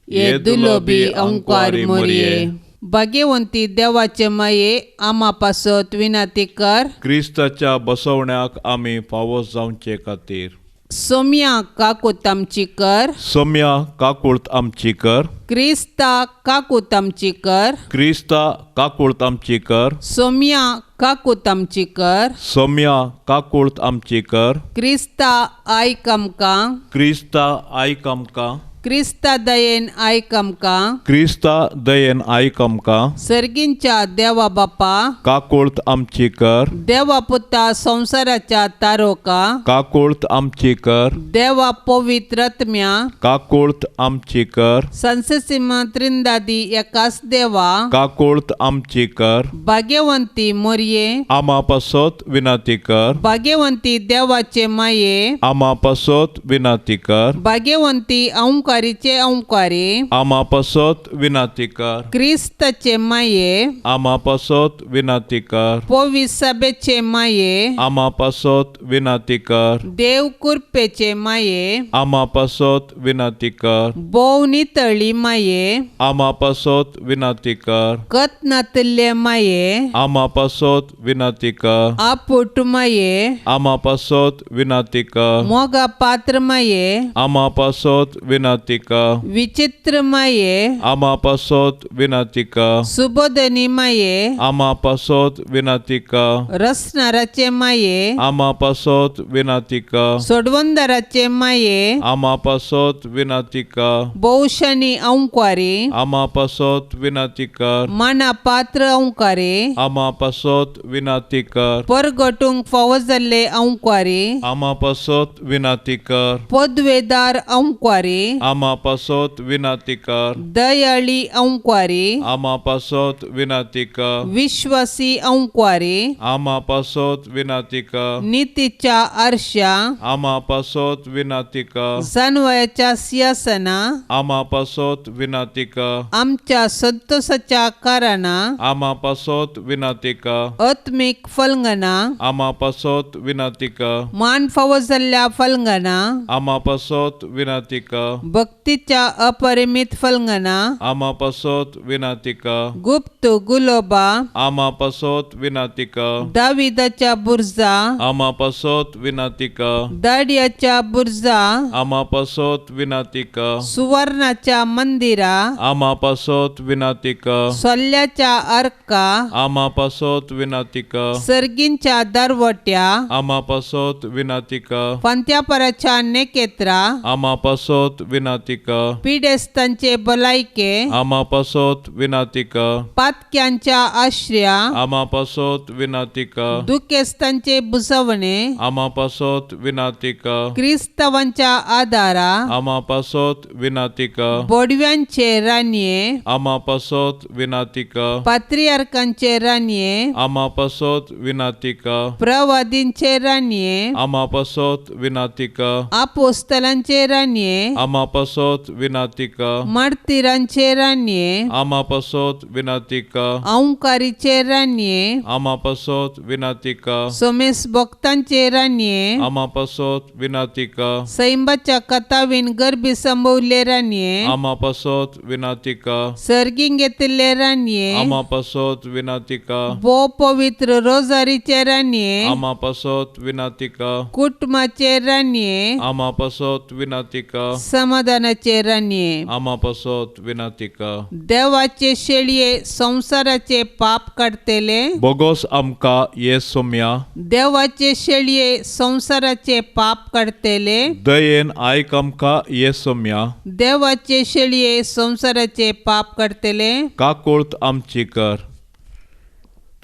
ये दुलोबी ओंकार मरिये. भाग्यवंती देवाचे माये आम्हा पासत विनंती कर. क्रिस्ताच्या बसवण्याक आमी फावो जावचे खातीर सोम्या काकूत आमची कर. सोम्या काकुळत आमची कर. क्रिस्ता काकूत आमची कर. क्रिस्ता काकुळत आमची कर. सोम्या काकूत आमची कर. सोम्या काकुळत आमची कर. क्रिस्ता आयक आमकां. क्रिस्ता आयक आमकां. क्रिस्ता दयेन आयक आमकां. क्रिस्ता दयेन आयक आमकां. सर्गींच्या देवा बापा काकुळत आमची कर. देवा पुता संसाराच्या तारोका काकुळत आमची कर. देवा पवित्र आत्म्या काकुळत आमची कर. संससीमा त्रिंदादी एकाच देवा काकुळत आमची कर. भाग्यवंती मरिये आम्हा पासत विनंती कर. भाग्यवंती देवाचे माये आम्हा पासत विनंती कर. भाग्यवंती औंकारीचे औंकारी आम्हा पासत विनंती कर. क्रिस्ताचे माये आम्हा पासत विनंती कर. पवित्र सभेचे माये आम्हा पासत विनंती कर. देव कृपेचे माये आम्हा पासत विनंती कर. बोव नितळी माये आम्हा पासत विनंती कर. कत नातल्ले माये आम्हा पासत विनंती कर. आपुट माये आम्हा पासत विनंती कर. मोगा पात्र माये आम्हा पासत विनंती कर. विचित्र माये आम्हा पासत विनंती कर. सुबोधनी माये आम्हा पासत विनंती कर. रसनाराचे माये आम्हा पासत विनंती कर. सोडवंदराचे माये आम्हा पासत विनंती कर. बहुशनी औंकारी आम्हा पासत विनंती कर. माना पात्र औंकारी आम्हा पासत विनंती कर. परगटूंक फावो जाल्ले औंकारी आम्हा पासत विनंती कर. पदवेदार औंकारी आम्हा पासत विनंती कर. दयाळी औंकारी आम्हा पासत विनंती कर. विश्वासी औंकारी आम्हा पासत विनंती कर. नीतीच्या आरशा आम्हा पासत विनंती कर. जानवयाच्या सिंहासना आम्हा पासत विनंती कर. आमच्या संतोषाच्या कारणा आम्हा पासत विनंती कर. आत्मिक फलंगना आम्हा पासत विनंती कर. मान फावो जाल्ल्या फलंगना आम्हा पासत विनंती कर. भक्तीच्या अपरिमित फलंगना आमा पासोत विनातिका गुप्त गुलोबा आमा पासोत विनातिका दाविदाच्या बुर्जा आमा पासोत विनातिका दाडियाच्या बुर्जा आमा पासोत विनातिका सुवर्णाच्या मंदिरा आमा पासोत विनातिका सोल्ल्याच्या अर्का आमा पासोत विनातिका सर्गींच्या दरवट्या आमा पासोत विनातिका पंत्यापराच्या नेकेत्रा आमा पासोत विनातिका पिडेस्तांचे भलायके आमा पासोत विनातिका पातक्यांच्या आश्रया आमा पासोत विनातिका दुखेस्तांचे बुजवणे आमा पासोत विनातिका क्रिस्तवांच्या आदारा आमा पासोत विनातिका बोडव्यांचे रान्ये आमा पासोत विनातिका पात्रियार्कांचे रान्ये आमा पासोत विनातिका प्रवादींचे रान्ये आमा पासोत विनातिका आपोस्तलांचे रान्ये आमा पासोत विनातिका मार्तिरांचे रान्ये आमा पासोत विनातिका औंकारीचे रान्ये आमा पासोत विनातिका सोमेस भक्तांचे रान्ये आमा पासोत विनातिका सैंबाच्या कथावीन गर्भी संभवले रान्ये आमा पासोत विनातिका सर्गींग घेतिल्ले रान्ये आमा पासोत विनातिका भोव पवित्र रोजारीचे रान्ये आमा पासोत विनातिका कुटुंबाचे रान्ये आमा पासोत विनातिका समाधानाचे रान्ये आमा पासोत विनातिका देवाचे शेळये संसाराचे पाप काडतेले बोगोस आमका ये सोम्या देवाचे शेळये संसाराचे पाप काडतेले दयेन आयक आमका ये सोम्या देवाचे शेळये संसाराचे पाप काडतेले काकुळत आमची कर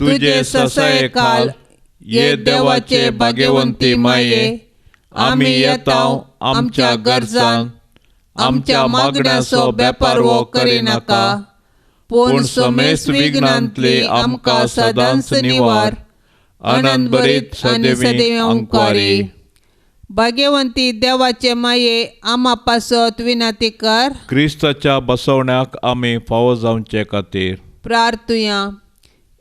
तुझे ससाये काल ये देवाचे भाग्यवंती माये आमी येताव आमच्या गरजान आमच्या मागण्याचो बेपार वो करिनाका पूण समेस्त विघ्नांतली आमकां सदांच निवार आनंद भरीत सदैव अंकुरी भाग्यवंती देवाचे माये आमा पासत विनाती कर क्रिस्ताच्या बसवण्याक आमी फावो जावचे खातीर प्रार्थुया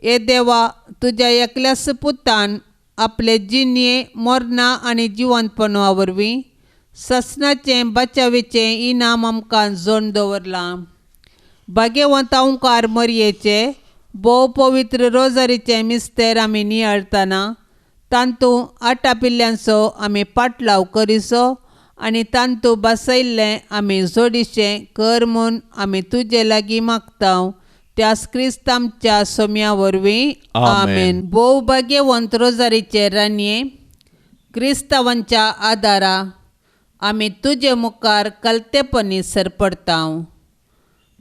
ए देवा तुझ्या एकल्याच पुतान आपले जिणे मरणा आनी जिवंतपणा वरवीं ससनाचे बचावेचे इनाम आमकां जोड दवरलां भाग्यवंत ओंकार मरयेचे भोव पवित्र रोजारीचे मिस्तेर आमी नियाळतना तांतू आटा पिल्ल्यांचो आमी पाटलाव करिसो आनी तांतू बसयल्लें आमी जोडिशें कर म्हूण आमी तुजे लागीं मागतांव त्यास क्रिस्त आमच्या सोम्या वरवीं आमेन. भोव भाग्यवंत रोजारीचे रान्ये क्रिस्तावांच्या आदारा आमी तुजे मुखार कलतेपणी सरपडतांव.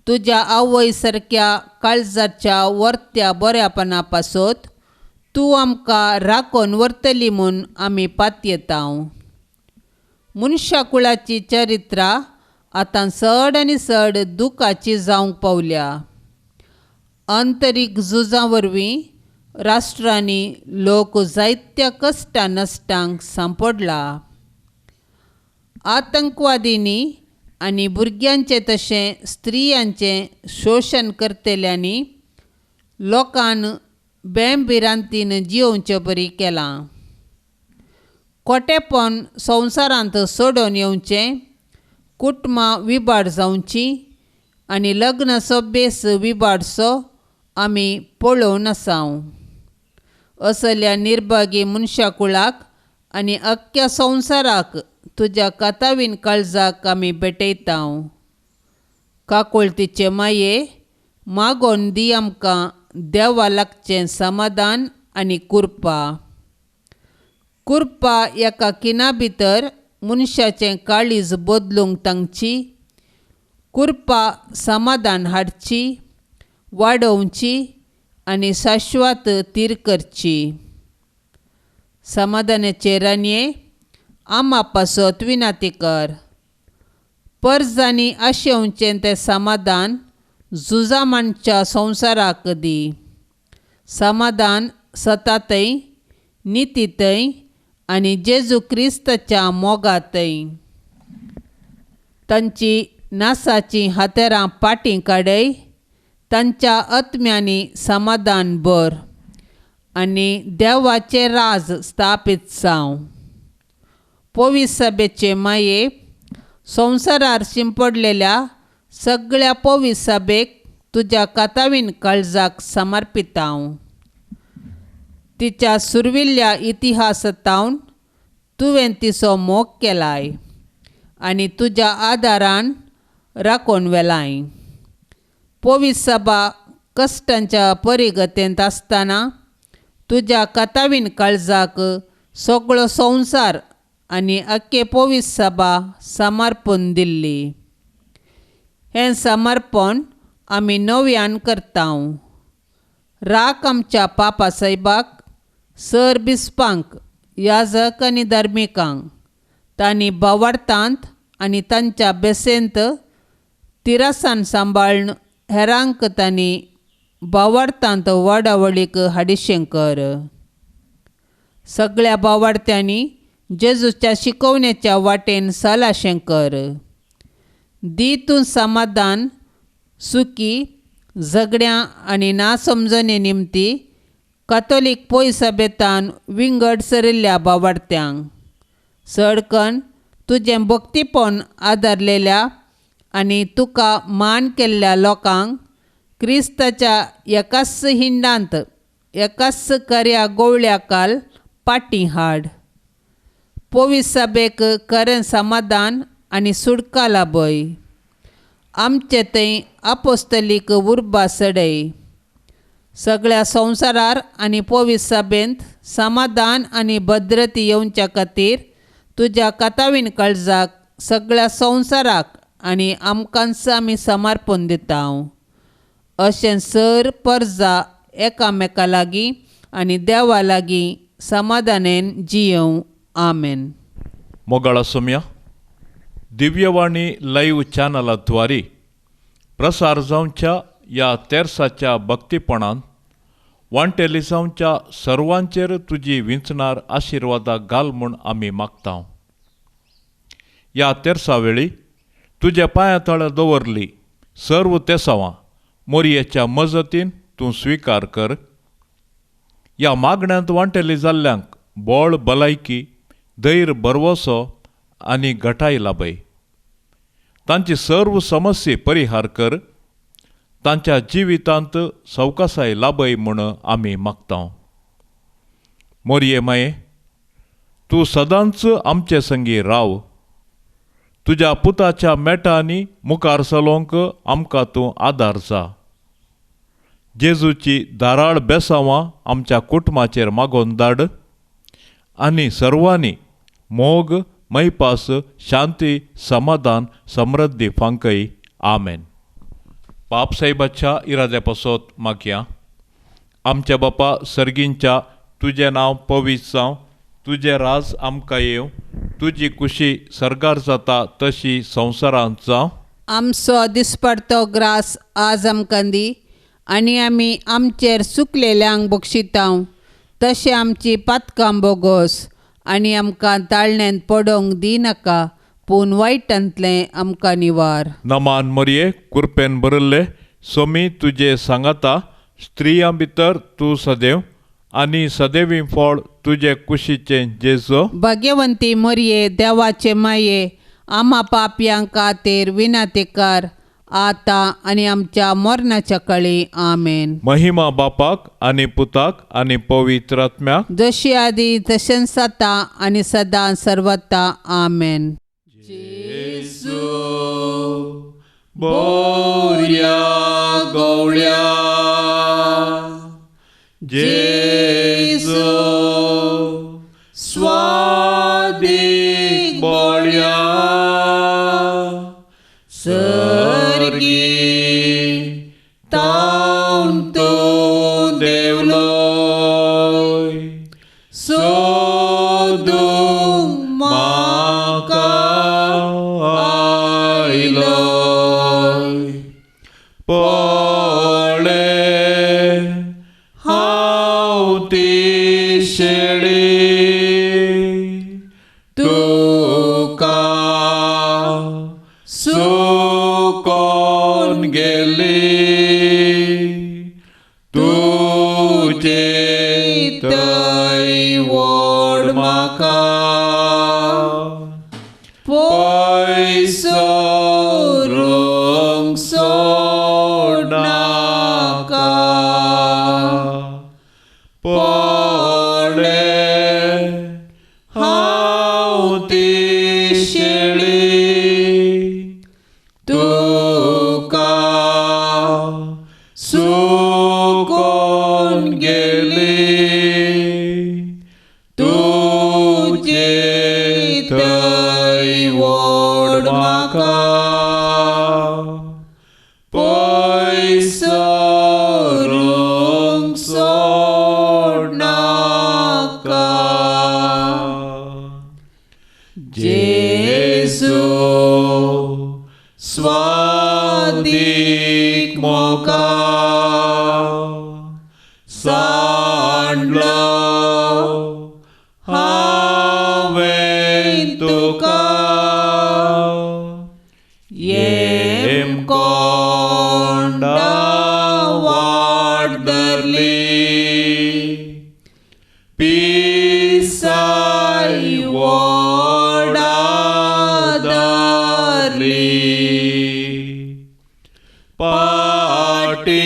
तुज्या आवय सारक्या काळजाच्या वर्त्या बऱ्यापणा पासत तूं आमकां राखून व्हरतली म्हूण आमी पातयेतांव. मनशा कुळाची चरित्रां आतां चड आनी चड दुखाची जावंक पावल्या. आंतरीक झुजां वरवीं राष्ट्रांनी लोक जायत्या कश्टां नश्टांक सांपडला. आतंकवादींनी आनी भुरग्यांचे तशें स्त्रियांचें शोशण करतेल्यांनी लोकांन बेंभिरांतीन जियोवचे परी केलां. खोटेपण संवसारांत सोडून येवचें, कुटुंबां विभाड जावची आनी लग्न सोबेस विभाडचो आमी पळोवन आसाव. असल्या निर्भागी मनशा कुळाक आनी अख्ख्या संवसाराक तुज्या कथावीन काळजाक आमी भेटयतांव. काकुळतीचे माये मागोन दी आमकां देवा लागचें समाधान आनी कृपा. कृपा एका किना भितर मनशाचें काळीज बदलूंक तांची, कृपा समाधान हाडची, वाडोवची आनी शाश्वत तीर करची. समाधानाचे रान्ये आमा पासत विनाती कर. पर्जांनी आशेवचें तें समाधान झुजामांच्या संवसाराक दी. समाधान सतातय, नितीतय आनी जेजू क्रिस्ताच्या मोगातय. तांची नासाची हातेरां पाटी काडय. तांच्या आत्म्यांनी समाधान भर आनी देवाचें राज स्थापीत जावं. पवित्र सभेचे माये संवसारार शिंपडलेल्या सगळ्या पवित्र सभेक तुज्या कातावीन काळजाक समर्पितांव. तिच्या सुरविल्ल्या इतिहासांतावन तुवें तिचो मोग केलाय आनी तुज्या आदारान राखून व्हेलाय. पवित्र सभा कश्टांच्या परिगतेंत आसतना तुज्या कातावीन काळजाक सगळो संवसार आनी अख्खे पवित्र सभा समर्पून दिल्ली. हें समर्पण आमी नव्यान करतांव. राख आमच्या पापा सैबाक, सर बिस्पांक, याजक आनी धर्मिकांक तांणी बावार्थांत आनी तांच्या बेसेंत तिरासान सांबाळून हेरांक तांणी बावार्थांत वडावळीक हाडिशें कर. सगळ्या बावार्थ्यांनी जेजूच्या शिकवण्याच्या वाटेन चलाशें कर. दी तूं समाधान सुखी झगड्यां आनी नासमजणे निमती कातोलीक पय सभेतान विंगड सरिल्ल्या बावार्थ्यांक. चडकन तुजें भक्तीपण आदारलेल्या आनी तुका मान केल्ल्या लोकांक क्रिस्ताच्या एकाच हिंडांत एकाच खऱ्या गवळ्या काल पाटी हाड. पवित्र सभेक खरें समाधान आनी सुटका लाभय. आमचे थंय आपोस्तलीक उर्बा सडय. सगळ्या संवसारार आनी पवित्र सभेंत समाधान आनी भद्रती येवच्या खातीर तुज्या कातावीन काळजाक सगळ्या संवसाराक आनी आमकांच आमी समर्पण दितांव. अशें सर परजा एकामेका लागीं आनी देवा लागीं समाधानेन जियोव. आमेन. मोगाळा सोम्या दिव्यवाणी लाईव्ह चॅनलाद्वारे प्रसार जावच्या या तेरसाच्या भक्तीपणान वांटेली जावच्या सर्वांचेर तुजी विंचणार आशिर्वादाक घाल म्हूण आमी मागतांव. या तेरसा वेळी तुज्या पांया तळ दवरली सर्व तेसावां मोरयेच्या मजतीन तूं स्विकार कर. या मागण्यांत वांटेली जाल्ल्यांक बळ भलायकी धैर्य बरवसो आनी घटाय लाभय. तांची सर्व समस्ये परिहार कर. तांच्या जिवितांत सवकासाय लाभय म्हूण आमी मागतांव. मोरये माये तूं सदांच आमचे संगी राव. तुज्या पुताच्या मेटांनी मुखार चलोवंक आमकां तूं आदार जा. जेजूची दाराळ बेसांवां आमच्या कुटुंबाचेर मागोवन धाड आनी सर्वांनी मोग मैपास शांती समाधान समृद्धी फांकय. आमेन. बाप साहेबाच्या इराद्या पासत मागया. आमच्या बापा सर्गींच्या तुजें नांव पवित्र जावं. तुजें राज आमकां येवं. तुजी कुशी सरकार जाता तशी संवसारांत जावं. आमचो दिसपडतो ग्रास आज आमकां दी आनी आमी आमचेर चुकलेल्यांक बक्षितांव तशें आमची पातकां बोगोस आनी आमकां ताळण्यांत पडोवंक दिनाका पूण वायटांतलें आमकां निवार. नमान मरये कुरपेन भरल्ले सोमी तुजे सांगाता स्त्रियां भितर तूं सदैव आनी सदैवी फळ तुजे कुशीचें जेजो. भाग्यवंती मरये देवाचे माये आम्हा पापयांक खातीर विनातेकार आता आनी आमच्या मरणाच्या काळी. आमेन. महिमा बापाक आनी पुताक आनी पवित्र आत्म्याक जशी आदी तशेंच जाता आनी सदां सर्वता. आमेन. जेजू बोऱ्या गवळ्या जेजू स्वादीक बोळ्या सर्गी तावन तूं देवलोय सोदूंक म्हाका आयलोय. पळय हांव ती शेळी तुका सुकोन गेली तुजे थंय व्हड म्हाका पयस पडले हांव ती शेळी तुका सुकोन गेली तुजे थंय वोड म्हाका पयसरूंक सोडनाका जेजू स्वादीक मोगा सांडलो हांवें तुका कोंडा वाट धरली पिसाय वोडा धरली पाटी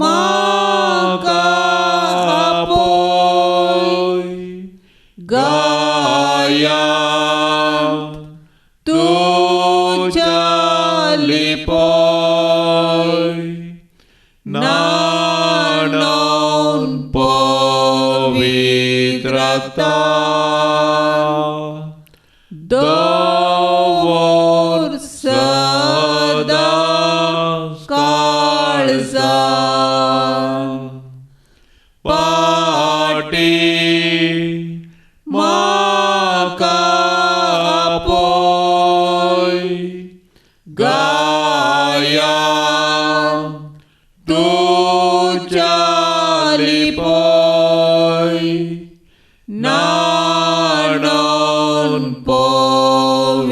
म्हाका आपय गाया तुज्या लिपोय नाणोन पवित्रता दवर सदां काळजांत पाटी म्हाका आपय गाया तुज्या लिपोय नाणोन पवित्रता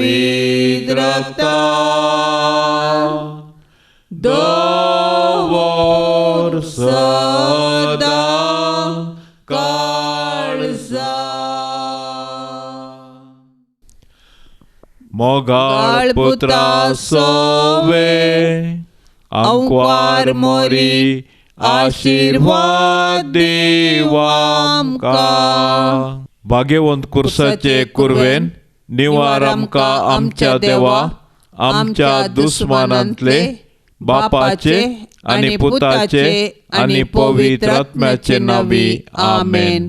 दवर सदां काळजांत मोगाळ पुत्रा सोवे अंकवार मोरी आशीर्वाद देवा आमकां भाग्यवंत कुर्साचे कुरवेन निवार आमकां आमच्या देवा आमच्या दुस्मानांतले बापाचे आनी पुताचे आनी पवित्र आत्म्याचे नांवी आमेन.